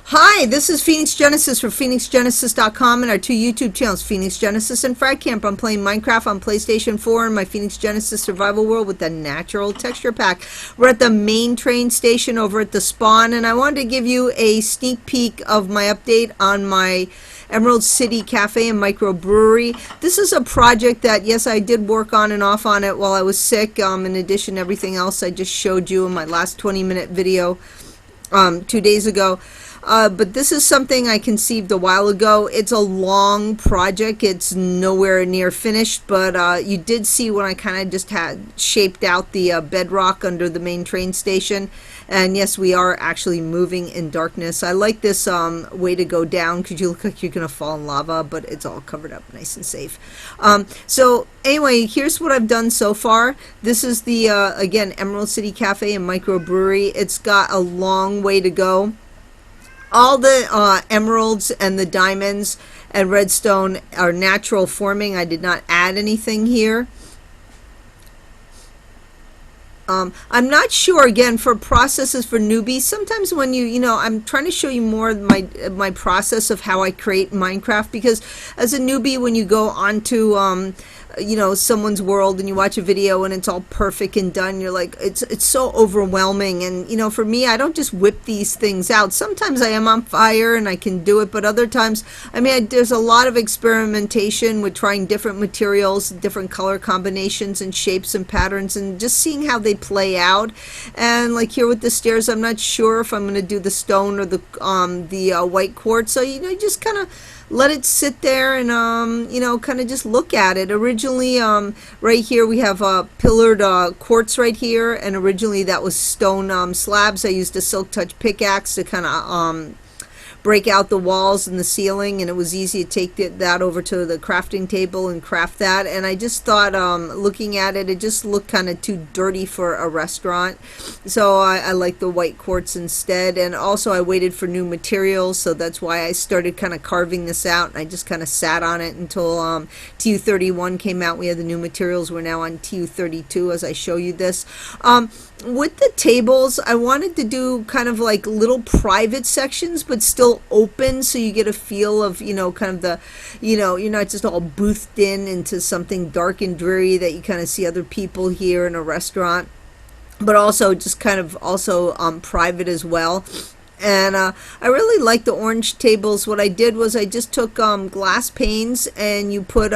Hi, this is Phoenix Genesis for PhoenixGenesis.com and our two YouTube channels, Phoenix Genesis and Frag Camp. I'm playing Minecraft on PlayStation 4 in my Phoenix Genesis Survival World with the Natural Texture Pack. We're at the main train station over at the spawn, and I wanted to give you a sneak peek of my update on my Emerald City Cafe and Microbrewery. This is a project that, yes, I did work on and off on it while I was sick, in addition to everything else I just showed you in my last 20-minute video 2 days ago. But this is something I conceived a while ago. It's a long project. It's nowhere near finished, but you did see when I kind of just had shaped out the bedrock under the main train station. And yes, we are actually moving in darkness. I like this way to go down because you look like you're going to fall in lava, but it's all covered up nice and safe. So anyway, here's what I've done so far. This is the, again, Emerald City Cafe and Microbrewery. It's got a long way to go. All the emeralds and the diamonds and redstone are natural forming. I did not add anything here. I'm not sure, again, for processes for newbies. Sometimes when I'm trying to show you more of my process of how I create Minecraft, because as a newbie, when you go onto someone's world and you watch a video and it's all perfect and done, you're like, it's so overwhelming. And for me, I don't just whip these things out. Sometimes I am on fire and I can do it, but other times, there's a lot of experimentation with trying different materials, different color combinations and shapes and patterns, and just seeing how they play out. And like here with the stairs, I'm not sure if I'm going to do the stone or the white quartz, so just kind of let it sit there and kind of just look at it. Originally, right here we have pillared quartz right here, and originally that was stone slabs. I used a silk touch pickaxe to kind of break out the walls and the ceiling, and it was easy to take that over to the crafting table and craft that. And I just thought, looking at it, it just looked kind of too dirty for a restaurant, so I like the white quartz instead. And also I waited for new materials, so that's why I started kind of carving this out, and I just kind of sat on it until TU31 came out. We had the new materials. We're now on TU32 as I show you this. With the tables, I wanted to do kind of like little private sections, but still open, so you get a feel of, kind of the, you're not just all boothed into something dark and dreary that you kind of see other people here in a restaurant, but also just kind of also private as well. And I really like the orange tables. What I did was I just took glass panes, and you put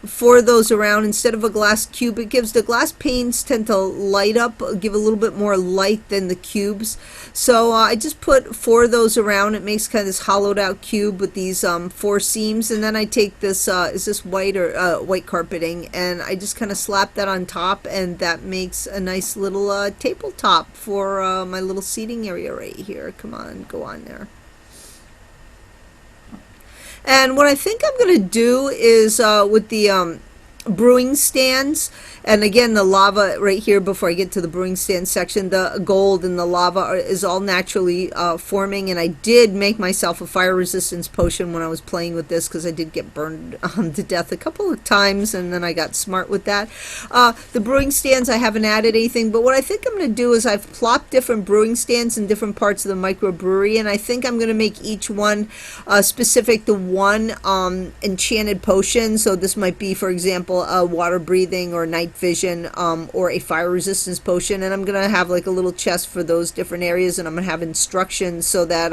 4 of those around instead of a glass cube. It gives, the glass panes tend to light up, give a little bit more light than the cubes. So I just put 4 of those around. It makes kind of this hollowed out cube with these 4 seams. And then I take this, is this white or white carpeting, and I just kind of slap that on top, and that makes a nice little tabletop for my little seating area right here. Come on, go on there. And what I think I'm going to do is with the brewing stands, and again the lava right here, before I get to the brewing stand section, the gold and the lava is all naturally forming. And I did make myself a fire resistance potion when I was playing with this, because I did get burned to death a couple of times, and then I got smart with that. The brewing stands, I haven't added anything, but what I think I'm going to do is I've plopped different brewing stands in different parts of the microbrewery, and I think I'm going to make each one specific to one enchanted potion. So this might be, for example, a water breathing or night vision or a fire resistance potion, and I'm gonna have like a little chest for those different areas, and I'm gonna have instructions so that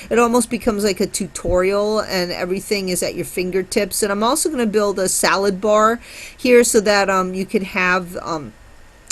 it almost becomes like a tutorial, and everything is at your fingertips. And I'm also gonna build a salad bar here so that you could have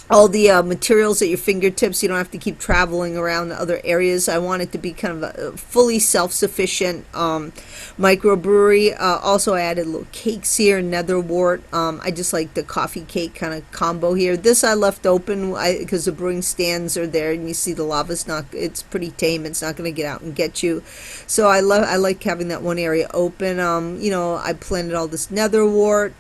all the materials at your fingertips. You don't have to keep traveling around to other areas. I want it to be kind of a fully self-sufficient microbrewery. Also, I added little cakes here, nether wart. I just like the coffee cake kind of combo here. This I left open because the brewing stands are there, and you see the lava's it's pretty tame. It's not going to get out and get you. So I like having that one area open. I planted all this nether wart.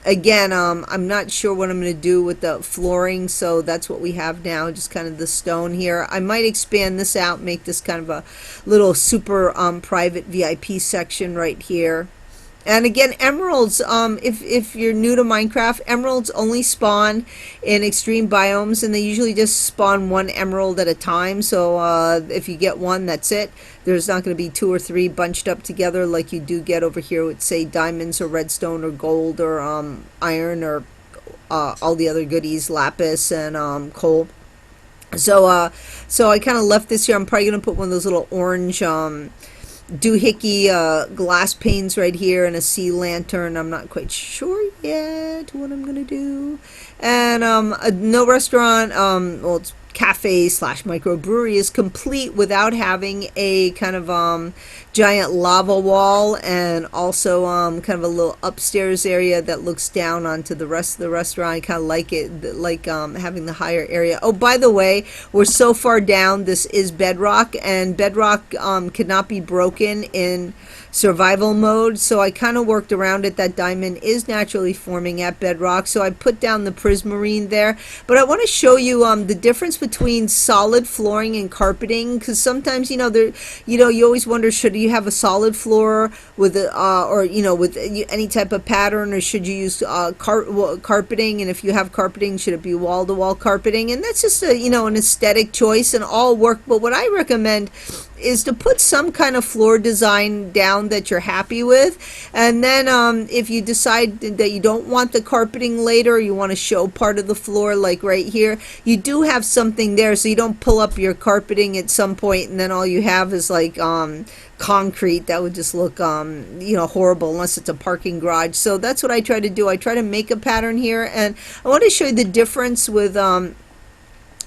Again, I'm not sure what I'm going to do with the flooring, so that's what we have now, just kind of the stone here. I might expand this out, make this kind of a little super private VIP section right here. And again, emeralds, if you're new to Minecraft, emeralds only spawn in extreme biomes, and they usually just spawn one emerald at a time. So if you get one, that's it. There's not going to be two or three bunched up together like you do get over here with, say, diamonds or redstone or gold or iron or all the other goodies, lapis and coal. So I kind of left this here. I'm probably going to put one of those little orange doohickey glass panes right here and a sea lantern. I'm not quite sure yet what I'm gonna do. And no restaurant, well, it's cafe slash microbrewery is complete without having a kind of giant lava wall, and also kind of a little upstairs area that looks down onto the rest of the restaurant. I kind of like it, like having the higher area. Oh, by the way, we're so far down. This is bedrock, and bedrock cannot be broken in survival mode, so I kind of worked around it. That diamond is naturally forming at bedrock, so I put down the prismarine there. But I want to show you the difference between solid flooring and carpeting, because sometimes you always wonder, should you have a solid floor with or with any type of pattern, or should you use carpeting? And if you have carpeting, should it be wall-to-wall carpeting? And that's just an aesthetic choice, and all work. But what I recommend is to put some kind of floor design down that you're happy with, and then if you decide that you don't want the carpeting later, you want to show part of the floor, like right here, you do have something there, so you don't pull up your carpeting at some point and then all you have is like concrete. That would just look horrible unless it's a parking garage. So that's what I try to do. I try to make a pattern here, and I want to show you the difference with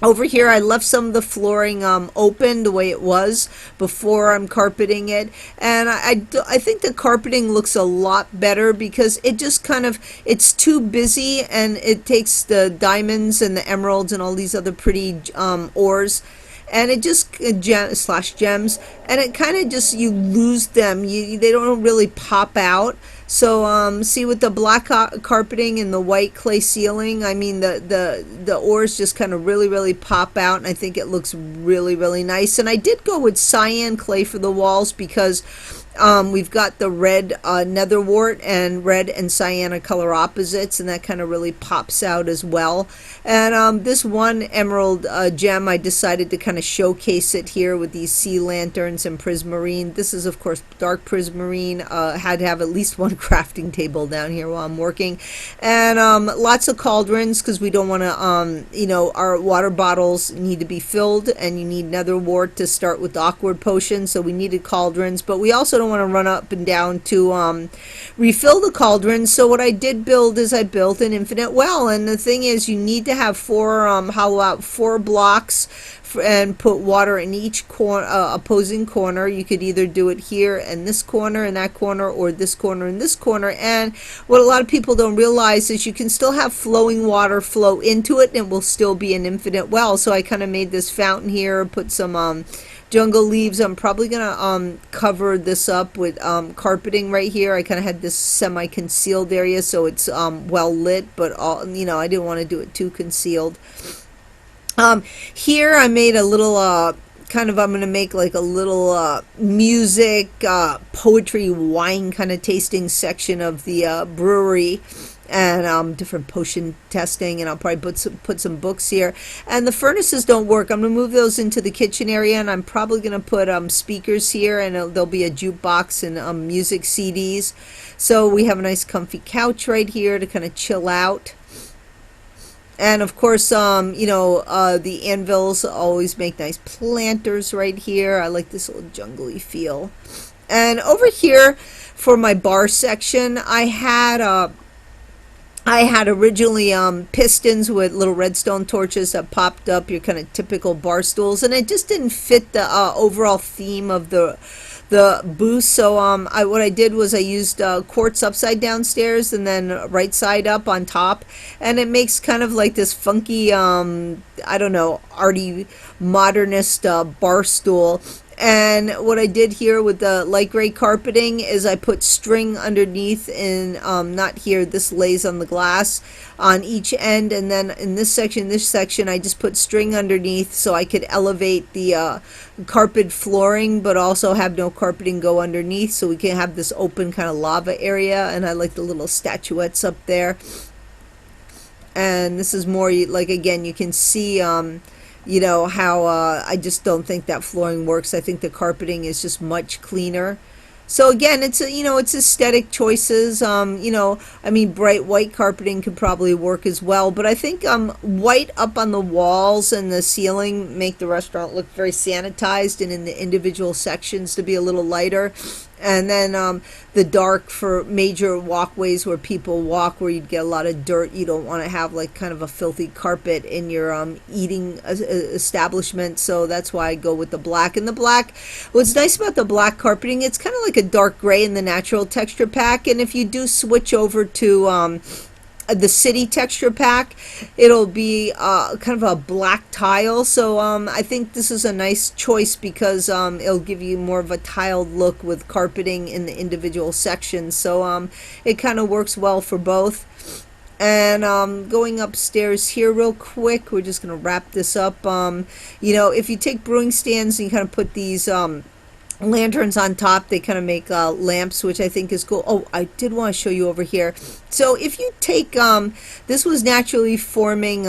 over here. I left some of the flooring open the way it was before I'm carpeting it, and I think the carpeting looks a lot better because it just it's too busy, and it takes the diamonds and the emeralds and all these other pretty ores, and it just gems, and it kind of just, you lose them. They don't really pop out. So see, with the black carpeting and the white clay ceiling, I mean the ores just kind of really pop out, and I think it looks really nice. And I did go with cyan clay for the walls because we've got the red nether wart, and red and cyan are color opposites, and that kind of really pops out as well. And this one emerald gem, I decided to kind of showcase it here with these sea lanterns and prismarine. This is, of course, dark prismarine. Had to have at least one crafting table down here while I'm working, and lots of cauldrons, because we don't want to our water bottles need to be filled, and you need nether wart to start with the awkward potion, so we needed cauldrons. But we also don't want to run up and down to refill the cauldrons. So what I did build is I built an infinite well, and the thing is, you need to have hollow out 4 blocks and put water in each opposing corner. You could either do it here and this corner and that corner, or this corner and this corner. And what a lot of people don't realize is you can still have flowing water flow into it, and it will still be an infinite well. So I kind of made this fountain here, put some jungle leaves. I'm probably gonna cover this up with carpeting right here. I kind of had this semi-concealed area, so it's well lit, but I didn't want to do it too concealed. Here I made a little I'm gonna make like a little music, poetry, wine kind of tasting section of the brewery, and different potion testing, and I'll probably put some books here. And the furnaces don't work. I'm gonna move those into the kitchen area, and I'm probably gonna put speakers here, and there'll be a jukebox and music CDs. So we have a nice comfy couch right here to kind of chill out. And of course, the anvils always make nice planters right here. I like this little jungly feel. And over here for my bar section, I had originally pistons with little redstone torches that popped up, your kind of typical bar stools, and it just didn't fit the overall theme of the booth. So what I did was I used quartz upside downstairs and then right side up on top, and it makes kind of like this funky I don't know, arty modernist bar stool. And what I did here with the light gray carpeting is I put string underneath in, not here, this lays on the glass on each end. And then in this section, I just put string underneath so I could elevate the carpet flooring, but also have no carpeting go underneath. So we can have this open kind of lava area. And I like the little statuettes up there. And this is more like, again, you can see, how I just don't think that flooring works. I think the carpeting is just much cleaner. So again, it's aesthetic choices. I mean, bright white carpeting could probably work as well, but I think white up on the walls and the ceiling make the restaurant look very sanitized, and in the individual sections to be a little lighter. And then the dark for major walkways where people walk, where you'd get a lot of dirt. You don't want to have like kind of a filthy carpet in your eating establishment. So that's why I go with the black. And the black, what's nice about the black carpeting, it's kind of like a dark gray in the natural texture pack. And if you do switch over to the city texture pack, it'll be kind of a black tile. So I think this is a nice choice because it'll give you more of a tiled look with carpeting in the individual sections. So it kind of works well for both. And going upstairs here real quick, we're just going to wrap this up. If you take brewing stands and you kind of put these lanterns on top, they kind of make lamps, which I think is cool. Oh, I did want to show you over here. So if you take this was naturally forming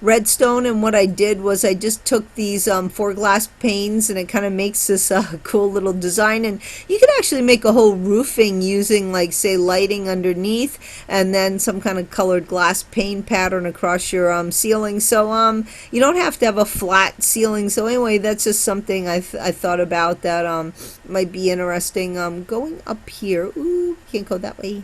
redstone, and what I did was I just took these 4 glass panes, and it kind of makes this cool little design. And you could actually make a whole roofing using, like, say, lighting underneath and then some kind of colored glass pane pattern across your ceiling. So you don't have to have a flat ceiling. So anyway, that's just something I thought about that might be interesting. Going up here, ooh, can't go that way.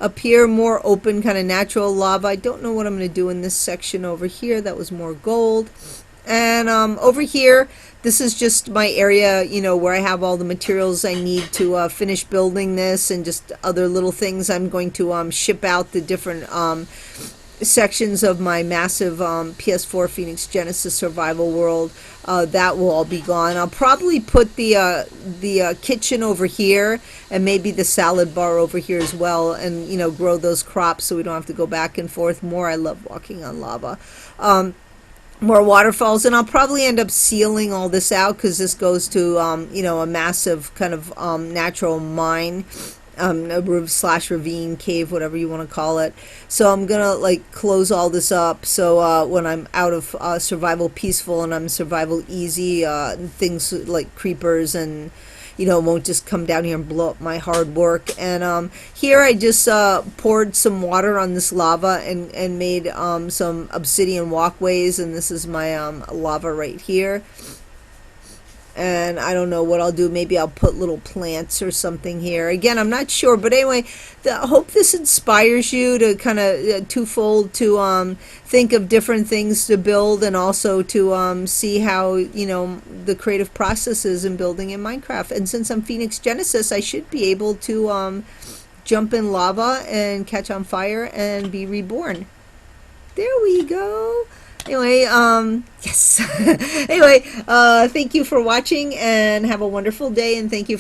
Up here, more open, kind of natural lava. I don't know what I'm going to do in this section over here. That was more gold. And over here, this is just my area, where I have all the materials I need to finish building this, and just other little things. I'm going to ship out the different sections of my massive PS4 Phoenix Genesis survival world. That will all be gone. I'll probably put the kitchen over here, and maybe the salad bar over here as well, and grow those crops so we don't have to go back and forth more. I love walking on lava. More waterfalls, and I'll probably end up sealing all this out because this goes to a massive kind of natural mine, a /ravine cave, whatever you want to call it. So I'm gonna like close all this up, so when I'm out of survival peaceful and I'm survival easy, things like creepers and won't just come down here and blow up my hard work. And here I just poured some water on this lava and made some obsidian walkways, and this is my lava right here. And I don't know what I'll do. Maybe I'll put little plants or something here. Again, I'm not sure. But anyway, I hope this inspires you to kind of twofold to think of different things to build, and also to see how, the creative process is in building in Minecraft. And since I'm Phoenix Genesis, I should be able to jump in lava and catch on fire and be reborn. There we go. Anyway, yes. Anyway, thank you for watching, and have a wonderful day, and thank you